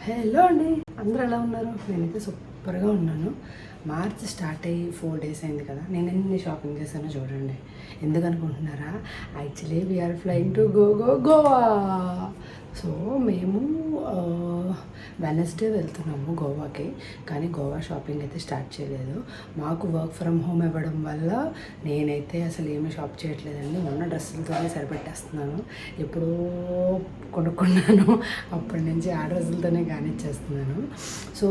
Hello అండి, అందరూ ఎలా ఉన్నారు? నేనైతే సూపర్గా ఉన్నాను. మార్చ్ స్టార్ట్ అయ్యి 4 days అయింది కదా. నేను ఎన్ని షాపింగ్ చేశానో చూడండి. ఎందుకు అనుకుంటున్నారా? Actually we are flying to Goa. So మేము వెనస్డే వెళ్తున్నాము గోవాకి. కానీ గోవా షాపింగ్ అయితే స్టార్ట్ చేయలేదు. మాకు వర్క్ ఫ్రమ్ హోమ్ ఇవ్వడం వల్ల నేనైతే అసలు ఏమీ షాప్ చేయట్లేదండి. ఉన్న డ్రెస్సులతోనే సరిపెట్టేస్తున్నాను. ఎప్పుడో కొనుక్కున్నాను, అప్పటి నుంచి ఆ డ్రెస్సులతోనే కానిచ్చేస్తున్నాను. సో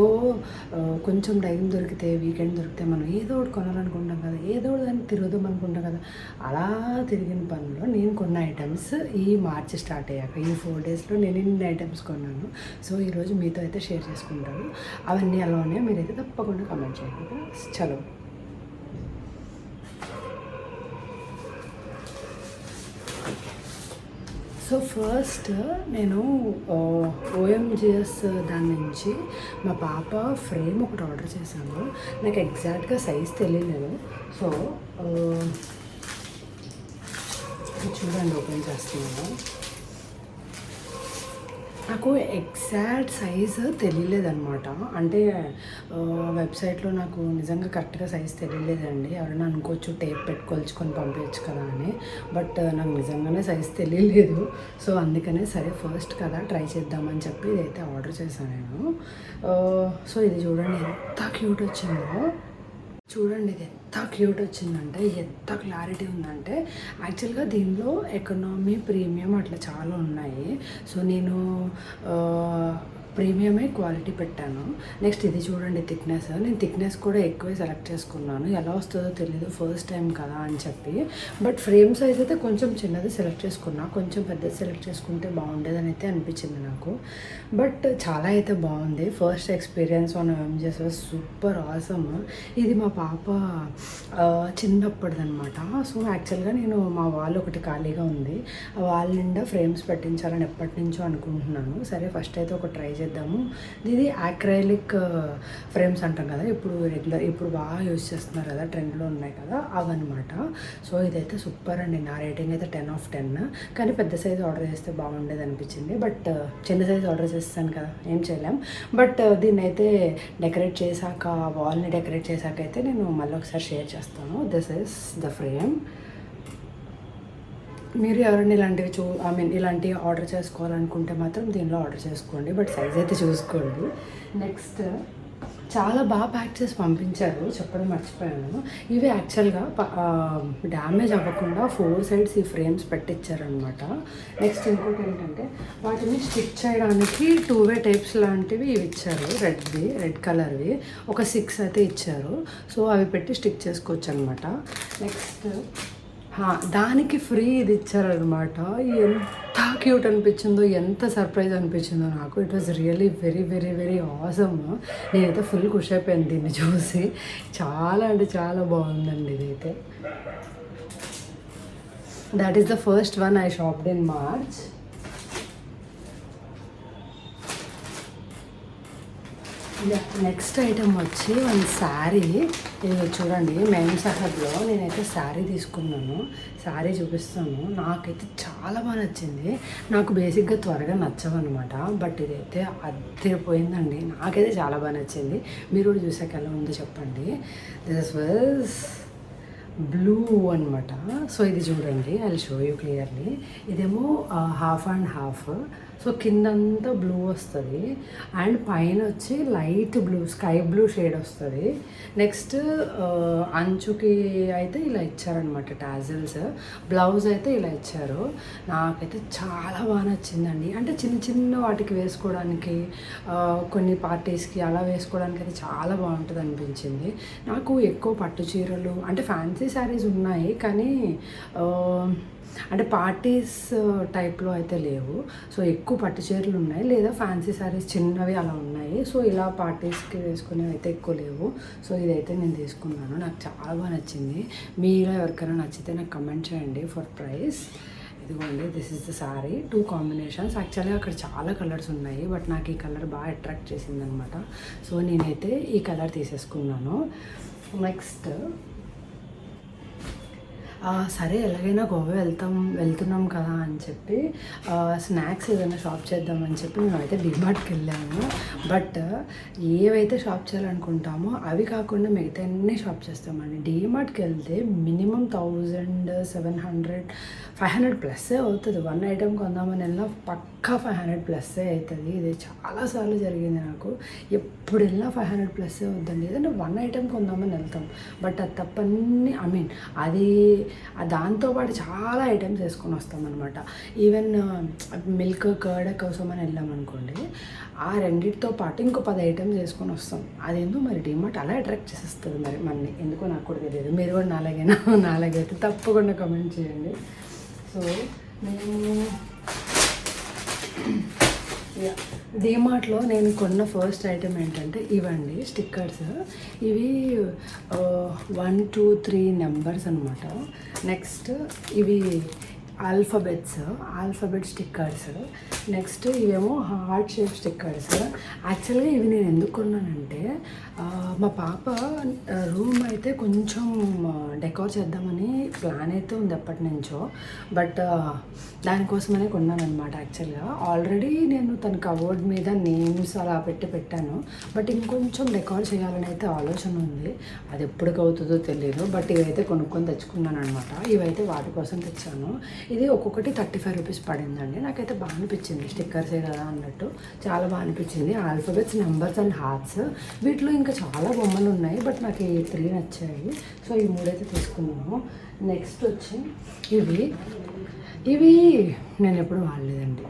కొంచెం టైం దొరికితే, వీకెండ్ దొరికితే మనం ఏదో ఒకటి కొనాలనుకుంటాం కదా, ఏదో ఒకటి దాన్ని తిరుగుదాం అనుకుంటాం కదా. అలా తిరిగిన పనిలో నేను కొన్న ఐటమ్స్ ఈ మార్చ్ స్టార్ట్ అయ్యాక ఈ 4 daysలో నేను ఇన్ని ఐటమ్స్ కొన్నాను. సో ఈరోజు మీతో అయితే షేర్ చేసుకుంటాను. అవన్నీ ఎలా ఉన్నాయో మీరైతే తప్పకుండా కామెంట్ చేయండి. చలో. సో ఫస్ట్ నేను OMGS దాని నుంచి మా పాప ఫ్రేమ్ ఒకటి ఆర్డర్ చేశాను. నాకు ఎగ్జాక్ట్గా సైజ్ తెలియలేదు. సో చూడండి, ఓపెన్ చేస్తున్నాను. నాకు ఎగ్జాక్ట్ సైజు తెలియలేదన్నమాట. అంటే వెబ్సైట్లో నాకు నిజంగా కరెక్ట్గా సైజ్ తెలియలేదండి. ఎవరైనా అనుకోవచ్చు టేప్ పెట్టి కొలుచుకొని పంపించచ్చు కదా అని. బట్ నాకు నిజంగానే సైజ్ తెలియలేదు. సో అందుకనే సరే ఫస్ట్ కదా ట్రై చేద్దామని చెప్పి ఇదైతే ఆర్డర్ చేశాను నేను. సో ఇది చూడండి ఎంత క్యూట్ వచ్చిందో. చూడండి, ఇది ఎంత క్యూట్ వచ్చిందంటే, ఎంత క్లారిటీ ఉందంటే. యాక్చువల్గా దీనిలో ఎకనామీ, ప్రీమియం అట్లా చాలా ఉన్నాయి. సో నేను ప్రీమియమే క్వాలిటీ పెట్టాను. నెక్స్ట్ ఇది చూడండి థిక్నెస్. నేను థిక్నెస్ కూడా ఎక్కువే సెలెక్ట్ చేసుకున్నాను. ఎలా వస్తుందో తెలీదు, ఫస్ట్ టైం కదా అని చెప్పి. బట్ ఫ్రేమ్ సైజ్ అయితే కొంచెం చిన్నది సెలెక్ట్ చేసుకున్నా. కొంచెం పెద్దది సెలెక్ట్ చేసుకుంటే బాగుండేదని అయితే అనిపించింది నాకు. బట్ చాలా అయితే బాగుంది. First experience on OMGS super awesome. ఇది మా పాప చిన్నప్పటిదనమాట. సో యాక్చువల్గా నేను మా వాళ్ళు ఒకటి ఖాళీగా ఉంది, ఆ వాళ్ళ నిండా ఫ్రేమ్స్ పెట్టించాలని ఎప్పటి నుంచో అనుకుంటున్నాను. సరే ఫస్ట్ అయితే ఒక ట్రై చేద్దాము. ఇది యాక్రైలిక్ ఫ్రేమ్స్ అంటాం కదా, ఇప్పుడు బాగా యూజ్ చేస్తున్నారు కదా, ట్రెండ్లో ఉన్నాయి కదా, అవన్నమాట. సో ఇదైతే సూపర్ అండి. నా రేటింగ్ అయితే 10 out of 10. కానీ పెద్ద సైజు ఆర్డర్ చేస్తే బాగుండేది అనిపించింది. బట్ చిన్న సైజు ఆర్డర్ చేస్తాను కదా, ఏం చేయలేం. బట్ దీన్ని అయితే డెకరేట్ చేశాక, వాల్ని డెకరేట్ చేశాక అయితే నేను మళ్ళీ ఒకసారి షేర్ చేస్తాను. This is the frame. మీరు ఎవరైనా ఇలాంటివి ఇలాంటివి ఆర్డర్ చేసుకోవాలనుకుంటే మాత్రం దీనిలో ఆర్డర్ చేసుకోండి. బట్ సైజ్ అయితే చూసుకోండి. నెక్స్ట్ చాలా బాగా ప్యాక్ చేసి పంపించారు, చెప్పడం మర్చిపోయాను. ఇవి యాక్చువల్గా డ్యామేజ్ అవ్వకుండా 4 sides ఈ ఫ్రేమ్స్ పెట్టించారనమాట. నెక్స్ట్ ఇంకోటి ఏంటంటే వాటిని స్టిచ్ చేయడానికి 2-way టైప్స్ లాంటివి ఇవి ఇచ్చారు. రెడ్ కలర్వి ఒక 6 అయితే ఇచ్చారు. సో అవి పెట్టి స్టిచ్ చేసుకోవచ్చు అనమాట. నెక్స్ట్ దానికి ఫ్రీ ఇది ఇచ్చారనమాట. ఎంత క్యూట్ అనిపించిందో, ఎంత సర్ప్రైజ్ అనిపించిందో నాకు. It was really very very very awesome. నేనైతే ఫుల్ ఖుషి అయిపోయాను దీన్ని చూసి. చాలా అంటే చాలా బాగుందండి ఇదైతే. That is the first one I shopped in March. Next item వచ్చి వన్ శారీ. ఇది చూడండి, మేమ్ సాహెబ్లో నేనైతే శారీ తీసుకున్నాను. శారీ చూపిస్తాను. నాకైతే చాలా బాగా నచ్చింది. నాకు బేసిక్గా త్వరగా నచ్చవన్నమాట. బట్ ఇదైతే అదిరిపోయిందండి. నాకైతే చాలా బాగా నచ్చింది. మీరు కూడా చూసాక ఎలా ఉందో చెప్పండి. దిస్ వాజ్ బ్లూ అనమాట. సో ఇది చూడండి, I will show you clearly. ఇదేమో 50/50. సో కిందంతా బ్లూ వస్తుంది అండ్ పైన వచ్చి light blue, sky blue shade వస్తుంది. నెక్స్ట్ అంచుకి అయితే ఇలా ఇచ్చారనమాట టాజిల్స్. బ్లౌజ్ అయితే ఇలా ఇచ్చారు. నాకైతే చాలా బాగా నచ్చిందండి. అంటే చిన్న చిన్న వాటికి వేసుకోవడానికి, కొన్ని పార్టీస్కి అలా వేసుకోవడానికి అయితే చాలా బాగుంటుంది అనిపించింది నాకు. ఎక్కువ పట్టు చీరలు అంటే ఫ్యాన్సీ శారీస్ ఉన్నాయి, కానీ అంటే పార్టీస్ టైప్లో అయితే లేవు. సో ఎక్కువ పట్టు చీరలు ఉన్నాయి, లేదా ఫ్యాన్సీ శారీస్ చిన్నవి అలా ఉన్నాయి. సో ఇలా పార్టీస్కి వేసుకునేవి అయితే ఎక్కువ లేవు. సో ఇదైతే నేను తీసుకున్నాను. నాకు చాలా బాగా నచ్చింది. మీలో ఎవరికైనా నచ్చితే నాకు కమెంట్ చేయండి ఫర్ ప్రైస్. ఇదిగోండి, this is the sari. 2 combinations. యాక్చువల్గా అక్కడ చాలా కలర్స్ ఉన్నాయి, బట్ నాకు ఈ కలర్ బాగా అట్రాక్ట్ చేసింది అనమాట. సో నేనైతే ఈ కలర్ తీసేసుకున్నాను. నెక్స్ట్ సరే ఎలాగైనా గోవా వెళ్తున్నాం కదా అని చెప్పి స్నాక్స్ ఏదైనా షాప్ చేద్దామని చెప్పి మేమైతే డిమార్ట్కి వెళ్ళాము. బట్ ఏవైతే షాప్ చేయాలనుకుంటామో అవి కాకుండా మిగతా అన్నీ షాప్ చేస్తామండి. డిమార్ట్కి వెళ్తే మినిమం 1700 500 ప్లస్సే అవుతుంది. 1 ఐటెం కొందామని వెళ్ళినా పక్కా 500 ప్లస్సే అవుతుంది. ఇది చాలాసార్లు జరిగింది నాకు. ఎప్పుడు వెళ్ళినా 500 ప్లస్సే అవుతుంది. ఏదైనా 1 ఐటెం కొందామని వెళ్తాం, బట్ అది తప్పన్నీ అది దాంతోపాటు చాలా ఐటమ్స్ వేసుకొని వస్తాం అనమాట. ఈవెన్ మిల్క్ కర్డ్ కోసం అని వెళ్ళాం అనుకోండి, ఆ రెండింటితో పాటు ఇంకో 10 ఐటమ్స్ వేసుకొని వస్తాం. అదేందో మరి డిమార్ట్ అలా అట్రాక్ట్ చేసేస్తుంది మరి మనని. ఎందుకో నాకు కూడా తెలియదు. మీరు కూడా నాలాగైతే తప్పకుండా కామెంట్ చేయండి. సో నేను డిమార్ట్లో నేను కొన్న ఫస్ట్ ఐటెం ఏంటంటే ఇవండి స్టిక్కర్స్. ఇవి 1 2 3 నెంబర్స్ అనమాట. నెక్స్ట్ ఇవి ఆల్ఫాబెట్ స్టిక్కర్స్. నెక్స్ట్ ఇవేమో హార్ట్ షేప్ స్టిక్కర్స్. యాక్చువల్గా ఇవి నేను ఎందుకు కొన్నానంటే మా పాప రూమ్ అయితే కొంచెం డెకోర్ చేద్దామని ప్లాన్ అయితే ఉంది ఎప్పటి నుంచో, బట్ దానికోసమనే కొన్నాను అనమాట. యాక్చువల్గా ఆల్రెడీ నేను తన కబోర్డ్ మీద నేమ్స్ అలా పెట్టాను, బట్ ఇంకొంచెం డెకోర్ చేయాలని అయితే ఆలోచన ఉంది. అది ఎప్పటికి అవుతుందో తెలియదు, బట్ ఇవైతే కొనుక్కొని తెచ్చుకున్నాను అనమాట. ఇవైతే వాటి కోసం తెచ్చాను. ఇది ఒక్కొక్కటి 35 రూపీస్ పడిందండి. నాకైతే బాగా అనిపించింది, స్టిక్కర్సే కదా అన్నట్టు చాలా బాగా అనిపించింది. Alphabets, numbers and hearts. వీటిలో ఇంకా చాలా బొమ్మలు ఉన్నాయి, బట్ నాకు ఈ 3 నచ్చాయి. సో ఈ 3 అయితే తీసుకున్నాము. నెక్స్ట్ వచ్చి ఇవి నేను ఎప్పుడు వాడలేదండి.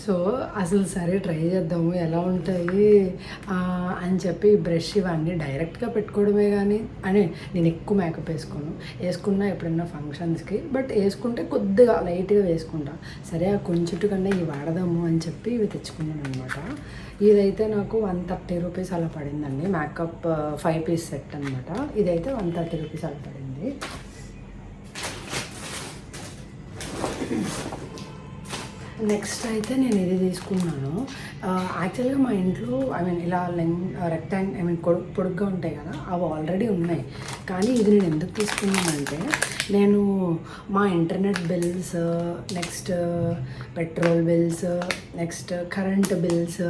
సో అసలు సరే ట్రై చేద్దాము ఎలా ఉంటాయి అని చెప్పి బ్రష్ ఇవన్నీ డైరెక్ట్గా పెట్టుకోవడమే. కానీ నేను ఎక్కువ మేకప్ వేసుకున్నా ఎప్పుడన్నా ఫంక్షన్స్కి, బట్ వేసుకుంటే కొద్దిగా లైట్గా వేసుకుంటా. సరే ఆ కొంచెం కన్నా ఇవి వాడదాము అని చెప్పి ఇవి తెచ్చుకున్నాను అనమాట. ఇదైతే నాకు 130 రూపీస్ అలా పడిందండి. మేకప్ 5 పీస్ సెట్ అనమాట. ఇదైతే 130 రూపీస్ అలా పడింది. నెక్స్ట్ అయితే నేను ఇది తీసుకున్నాను. యాక్చువల్గా మా ఇంట్లో ఇలా పొడుగ్గా ఉంటాయి కదా, అవి ఆల్రెడీ ఉన్నాయి. కానీ ఇది నేను ఎందుకు తీసుకున్నానంటే, నేను మా internet bills, next petrol bills, next current bills,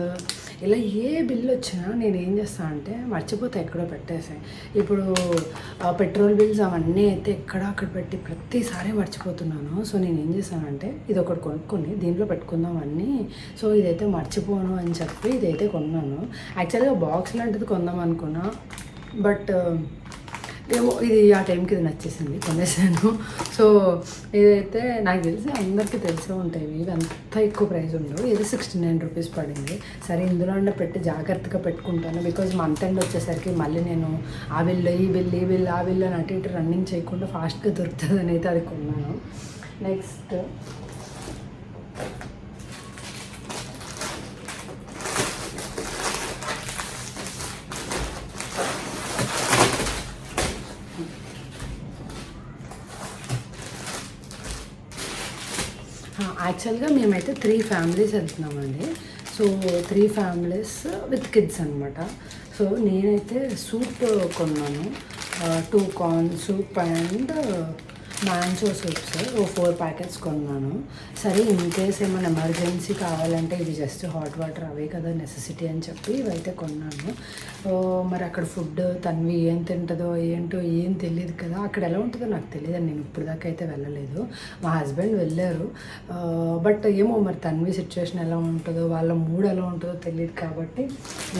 ఇలా ఏ బిల్ వచ్చినా నేను ఏం చేస్తాను అంటే మర్చిపోతే ఎక్కడో పెట్టేసాను. ఇప్పుడు పెట్రోల్ బిల్స్ అవన్నీ అయితే అక్కడ పెట్టి ప్రతిసారి మర్చిపోతున్నాను. సో నేను ఏం చేస్తానంటే ఇది ఒకటి కొనుక్కొని దీంట్లో పెట్టుకుందాం అన్నీ. సో ఇదైతే మర్చిపోను అని చెప్పి ఇదైతే కొన్నాను. యాక్చువల్గా బాక్స్ లాంటిది కొందాం అనుకున్నా, బట్ ఏమో ఇది ఆ టైంకి ఇది నచ్చేసింది, కొనేసాను. సో ఇదైతే నాకు తెలిసి అందరికీ తెలిసే ఉంటాయి. ఇవి అంత ఎక్కువ ప్రైస్ ఉండవు. ఇది 69 రూపీస్ పడింది. సరే ఇందులో పెట్టి జాగ్రత్తగా పెట్టుకుంటాను, బికాజ్ మంత్ ఎండ్ వచ్చేసరికి మళ్ళీ నేను ఆ బిల్లు ఈ బిల్లు ఆ బిల్లు అని అటు ఇటు రన్నింగ్ చేయకుండా ఫాస్ట్గా దొరుకుతుందని అయితే అది కొన్నాను. నెక్స్ట్ యాక్చువల్గా మేమైతే 3 ఫ్యామిలీస్ వెళ్తున్నామండి. సో 3 ఫ్యామిలీస్ విత్ కిడ్స్ అనమాట. సో నేనైతే సూప్ కొన్నాను, 2 corn soup and mango soups 4 packets కొన్నాను. సరే ఇన్ కేస్ ఏమైనా ఎమర్జెన్సీ కావాలంటే ఇది జస్ట్ హాట్ వాటర్ అవే కదా నెసెసిటీ అని చెప్పి ఇవైతే కొన్నాను. మరి అక్కడ ఫుడ్ తన్వి ఏం తింటుందో ఏంటో ఏం తెలియదు కదా, అక్కడ ఎలా ఉంటుందో నాకు తెలియదు. నేను ఇప్పుడు దాకా అయితే వెళ్ళలేదు. మా హస్బెండ్ వెళ్ళారు, బట్ ఏమో మరి తన్వి సిచ్యువేషన్ ఎలా ఉంటుందో, వాళ్ళ మూడ్ ఎలా ఉంటుందో తెలియదు. కాబట్టి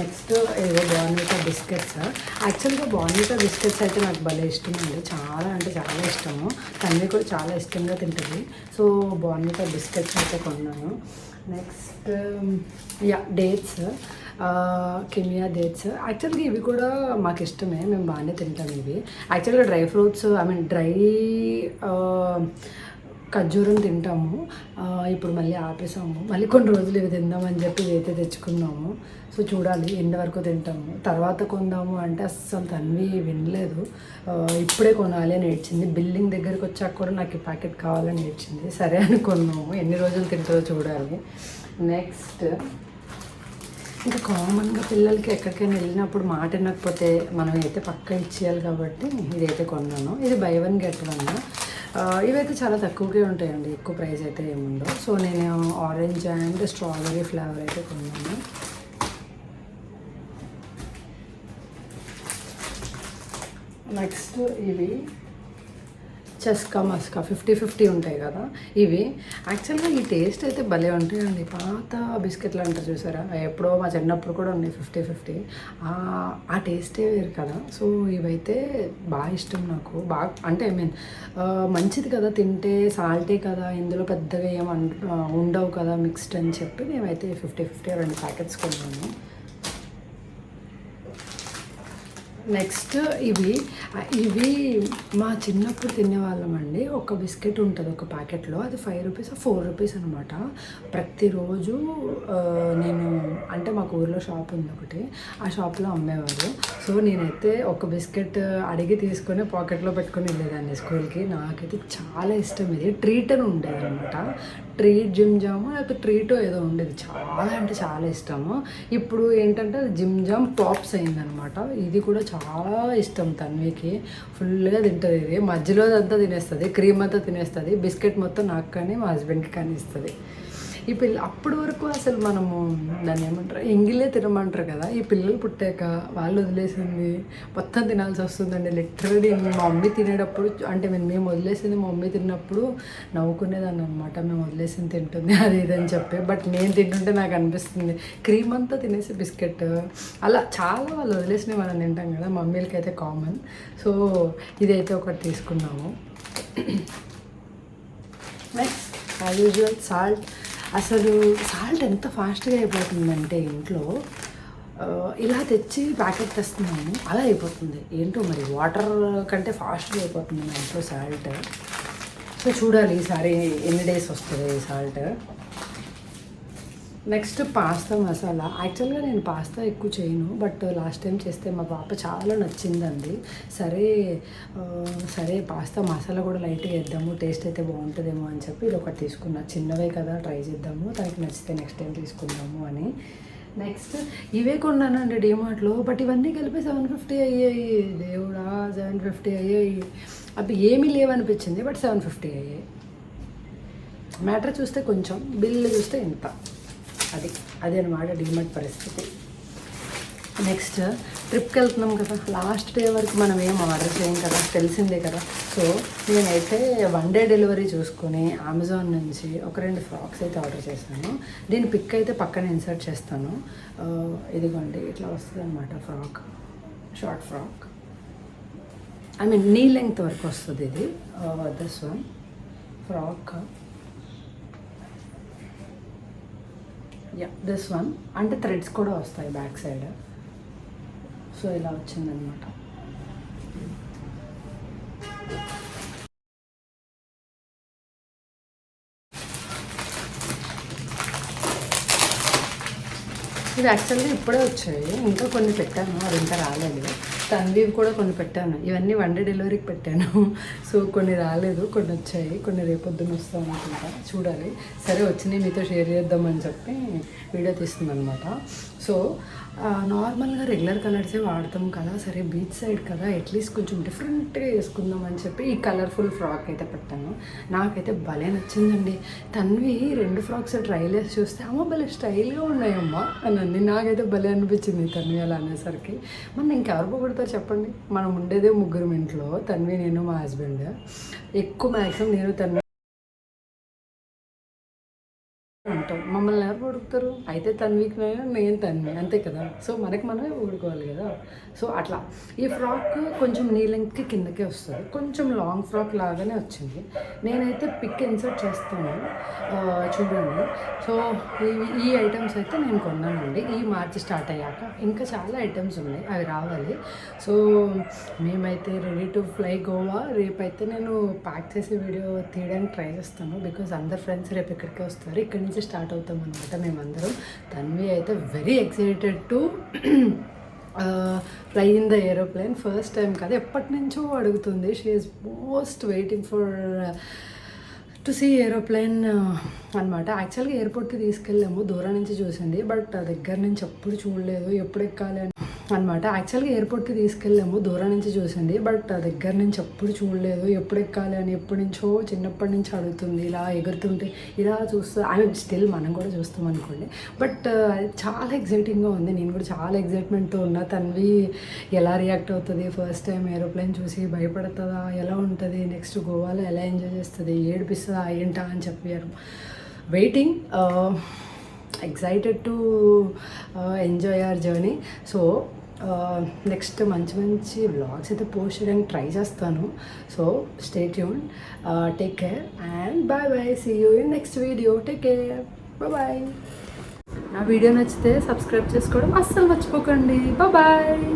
నెక్స్ట్ ఏదో బోర్న్విటా బిస్కెట్స్. యాక్చువల్గా బోర్న్విటా బిస్కెట్స్ అయితే నాకు భలే ఇష్టం అండి, చాలా అంటే చాలా ఇష్టము. తన్వి కూడా చాలా ఇష్టంగా తింటుంది. సో బోర్న్విటా బిస్కెట్స్ అయితే కొన్నాను. Next dates, Kimia dates. యాక్చువల్గా ఇవి కూడా మాకు ఇష్టమే, మేము బాగానే తింటాం ఇవి. యాక్చువల్గా డ్రై ఫ్రూట్స్ డ్రై ఖర్జూరం తింటాము. ఇప్పుడు మళ్ళీ ఆపేసాము, మళ్ళీ కొన్ని రోజులు ఇవి తిందామని చెప్పి ఇవైతే తెచ్చుకున్నాము. సో చూడాలి ఎన్ని వరకు తింటాము. తర్వాత కొందాము అంటే అస్సలు తన్వి వినలేదు, ఇప్పుడే కొనాలి అని ఏడ్చింది. బిల్లింగ్ దగ్గరికి వచ్చాక కూడా నాకు ఈ ప్యాకెట్ కావాలని ఏడ్చింది. సరే అని కొన్నాము, ఎన్ని రోజులు తింటుందో చూడాలి. నెక్స్ట్ ఇంకా కామన్గా పిల్లలకి ఎక్కడికైనా వెళ్ళినప్పుడు మాట వినకపోతే మనం అయితే పక్కా ఇచ్చేయాలి కాబట్టి ఇదైతే కొన్నాను. ఇది బై 1 గెట్ 1. ఇవైతే చాలా తక్కువకే ఉంటాయండి, ఎక్కువ ప్రైస్ అయితే ఏముండవు. సో నేను ఆరెంజ్ అండ్ స్ట్రాబెరీ ఫ్లేవర్ అయితే కొన్నాను. నెక్స్ట్ ఇవి చెస్కా మస్కా 50-50 ఉంటాయి కదా ఇవి. యాక్చువల్గా ఈ టేస్ట్ అయితే భలే ఉంటాయండి. పాత బిస్కెట్లు అంటారు చూసారా, ఎప్పుడో మా చిన్నప్పుడు కూడా ఉన్నాయి 50-50. ఆ టేస్టే వేరు కదా. సో ఇవైతే బాగా ఇష్టం నాకు, బాగా అంటే మంచిది కదా తింటే, సాల్టే కదా, ఇందులో పెద్దగా ఉండవు కదా మిక్స్డ్ అని చెప్పి మేమైతే 50-50 2 ప్యాకెట్స్ కొన్నాము. నెక్స్ట్ ఇవి మా చిన్నప్పుడు తినేవాళ్ళమండి. ఒక బిస్కెట్ ఉంటుంది ఒక ప్యాకెట్లో, అది 5 రూపీస్ 4 రూపీస్ అనమాట. ప్రతిరోజు నేను అంటే మాకు ఊర్లో షాప్ ఉంది ఒకటి, ఆ షాప్లో అమ్మేవారు. సో నేనైతే ఒక బిస్కెట్ అడిగి తీసుకొని పాకెట్లో పెట్టుకొని వెళ్ళేదాన్ని స్కూల్కి. నాకైతే చాలా ఇష్టం. ఇది ట్రీట్ అని ఉండేది అనమాట, ట్రీట్ జిమ్ జామ్ లేకపోతే ట్రీట్ ఏదో ఉండేది, చాలా అంటే చాలా ఇష్టము. ఇప్పుడు ఏంటంటే జిమ్ జామ్ పాప్స్ అయిందనమాట. ఇది కూడా చాలా ఇష్టం తన్వికి, ఫుల్గా తింటుంది. ఇది మధ్యలో అంతా తినేస్తుంది, క్రీమ్ అంతా తినేస్తుంది, బిస్కెట్ మొత్తం నాకు కానీ మా హస్బెండ్కి కానీ ఇస్తుంది. ఈ అప్పటి వరకు అసలు మనము దాన్ని ఏమంటారు, ఎంగిలే తినమంటారు కదా. ఈ పిల్లలు పుట్టాక వాళ్ళు వదిలేసింది మొత్తం తినాల్సి వస్తుందండి. లిటరలీ మా మమ్మీ తినేటప్పుడు, అంటే మేము వదిలేసింది మా మమ్మీ తిన్నప్పుడు నవ్వుకునేదాన్ని అనమాట, మేము వదిలేసింది తింటుంది అది ఇదని చెప్పి. బట్ నేను తింటుంటే నాకు అనిపిస్తుంది క్రీమ్ అంతా తినేసి బిస్కెట్ అలా చాలా వాళ్ళు వదిలేసినవి మనం తింటాం కదా, మమ్మీలకి అయితే కామన్. సో ఇదైతే ఒకటి తీసుకున్నాము. Next as usual salt. అసలు సాల్ట్ ఎంత ఫాస్ట్గా అయిపోతుందంటే ఇంట్లో ఇలా తెచ్చి ప్యాకెట్ తెస్తున్నాము అలా అయిపోతుంది. ఏంటో మరి వాటర్ కంటే ఫాస్ట్గా అయిపోతుంది మా ఇంట్లో సాల్ట్. సో చూడాలి ఈసారి ఎన్ని డేస్ వస్తుంది ఈ సాల్ట్. Next pasta masala. యాక్చువల్గా నేను పాస్తా ఎక్కువ చేయను, బట్ లాస్ట్ టైం చేస్తే మా పాప చాలా నచ్చిందండి. సరే పాస్తా మసాలా కూడా లైట్గా వేద్దాము, టేస్ట్ అయితే బాగుంటుందేమో అని చెప్పి ఇది ఒకటి తీసుకున్నా. చిన్నవే కదా, ట్రై చేద్దాము, తనకి నచ్చితే నెక్స్ట్ టైం తీసుకుందాము అని. నెక్స్ట్ ఇవే కొన్నానండి డిమార్ట్లో, బట్ ఇవన్నీ కలిపి 750 అయ్యాయి. దేవుడా 750 అయ్యాయి. అవి ఏమీ లేవనిపించింది, బట్ 750 అయ్యాయి. మ్యాటర్ చూస్తే కొంచెం, బిల్లు చూస్తే ఇంత. అది అనమాట డిమార్ట్ పరిస్థితి. నెక్స్ట్ ట్రిప్కి వెళ్తున్నాం కదా, లాస్ట్ డే వరకు మనం ఏం ఆర్డర్ చేయం కదా, తెలిసిందే కదా. సో నేనైతే 1 డే డెలివరీ చూసుకొని అమెజాన్ నుంచి ఒక 2 ఫ్రాక్స్ అయితే ఆర్డర్ చేశాను. దీని పిక్ అయితే పక్కన ఇన్సర్ట్ చేస్తాను. ఇదిగోండి ఇట్లా వస్తుంది అనమాట ఫ్రాక్, షార్ట్ ఫ్రాక్. నీ లెంగ్త్ వరకు వస్తుంది ఇది. This one frock, this one అంటే థ్రెడ్స్ కూడా వస్తాయి బ్యాక్ సైడ్. సో ఇలా వచ్చిందనమాట. ఇవి యాక్చువల్గా ఇప్పుడే వచ్చాయి, ఇంకా కొన్ని పెట్టాను, అది ఇంకా రాలేదు. తన్వీవి కూడా కొన్ని పెట్టాను, ఇవన్నీ 1 డే డెలివరీకి పెట్టాను. సో కొన్ని రాలేదు, కొన్ని వచ్చాయి, కొన్ని రేపొద్దున వస్తాం అనుకుంటా, చూడాలి. సరే వచ్చినాయి మీతో షేర్ చేద్దామని చెప్పి వీడియో తీస్తుంది అనమాట. సో నార్మల్గా రెగ్యులర్ కలర్సే వాడతాం కదా, సరే బీచ్ సైడ్ కదా, అట్లీస్ట్ కొంచెం డిఫరెంట్గా వేసుకుందాం అని చెప్పి ఈ కలర్ఫుల్ ఫ్రాక్ అయితే పెట్టాను. నాకైతే భలే నచ్చిందండి. తన్వి 2 ఫ్రాక్స్ ట్రైల్ చేసి చూస్తే అమ్మ భలే స్టైల్గా ఉన్నాయమ్మా అని నాకైతే భలే అనిపించింది తన్వి అలా అనేసరికి. మనం ఇంకెవరు పొగుడతారు చెప్పండి, మనం ఉండేదే 3 ఇంట్లో, తన్వి నేను మా హస్బెండ్. ఎక్కువ మ్యాక్సిమం నేను తన్వి ఉంటాం, మమ్మల్ని ఎవరు పొడుగుతారు? అయితే తన్వికి నేను తన్వి, అంతే కదా. సో మనకి మనమే ఊడుకోవాలి కదా. సో అట్లా ఈ ఫ్రాక్ కొంచెం నీ లెంగ్త్కి కిందకే వస్తుంది, కొంచెం లాంగ్ ఫ్రాక్ లాగానే వచ్చింది. నేనైతే పిక్ ఇన్సర్ట్ చేస్తాను చూడండి. సో ఈ ఐటమ్స్ అయితే నేను కొన్నానండి ఈ మార్చి స్టార్ట్ అయ్యాక. ఇంకా చాలా ఐటమ్స్ ఉన్నాయి, అవి రావాలి. సో మేమైతే రెడీ టు ఫ్లై గోవా. రేపైతే నేను ప్యాక్ చేసే వీడియో తీయడానికి ట్రై చేస్తాను, బికాజ్ అందరు ఫ్రెండ్స్ రేపు ఇక్కడికే వస్తారు, ఇక్కడి నుంచి స్టార్ట్ అవుతాం అనమాట మేమందరం. తన్వి అయితే very excited to fly in the aeroplane. First time కదా, ఎప్పటి నుంచో అడుగుతుంది. She is most waiting for to see aeroplane అనమాట. యాక్చువల్గా ఎయిర్పోర్ట్కి తీసుకెళ్ళాము, దూరం నుంచి చూసింది, బట్ దగ్గర నుంచి ఎప్పుడు చూడలేదు, ఎప్పుడు ఎక్కాలి అని. అనమాట. యాక్చువల్గా ఎయిర్పోర్ట్కి తీసుకెళ్ళాము, దూరం నుంచి చూసింది, బట్ దగ్గర నుంచి ఎప్పుడు చూడలేదు. ఎప్పుడు ఎక్కాలి అని ఎప్పటి నుంచో చిన్నప్పటి నుంచి అడుగుతుంది. ఇలా ఎగురుతుంటే ఇలా చూస్తూ ఐ మీన్ స్టిల్ మనం కూడా చూస్తాం అనుకోండి, బట్ అది చాలా ఎగ్జైటింగ్గా ఉంది. నేను కూడా చాలా ఎగ్జైట్మెంట్తో ఉన్నా. తన్వి ఎలా రియాక్ట్ అవుతుంది, ఫస్ట్ టైం ఏరోప్లేన్ చూసి భయపడుతుందా, ఎలా ఉంటుంది, నెక్స్ట్ గోవాలో ఎలా ఎంజాయ్ చేస్తుంది, ఏడిపిస్తుందా ఏంటా అని చెప్పారు. Waiting, excited to enjoy our journey. So next మంచి మంచి వ్లాగ్స్ అయితే పోస్ట్ చేయడానికి ట్రై చేస్తాను. So stay tune, take care and bye bye. See you in next video. Take care, bye. నా వీడియో నచ్చితే సబ్స్క్రైబ్ చేసుకోవడం అస్సలు మర్చిపోకండి. బాయ్.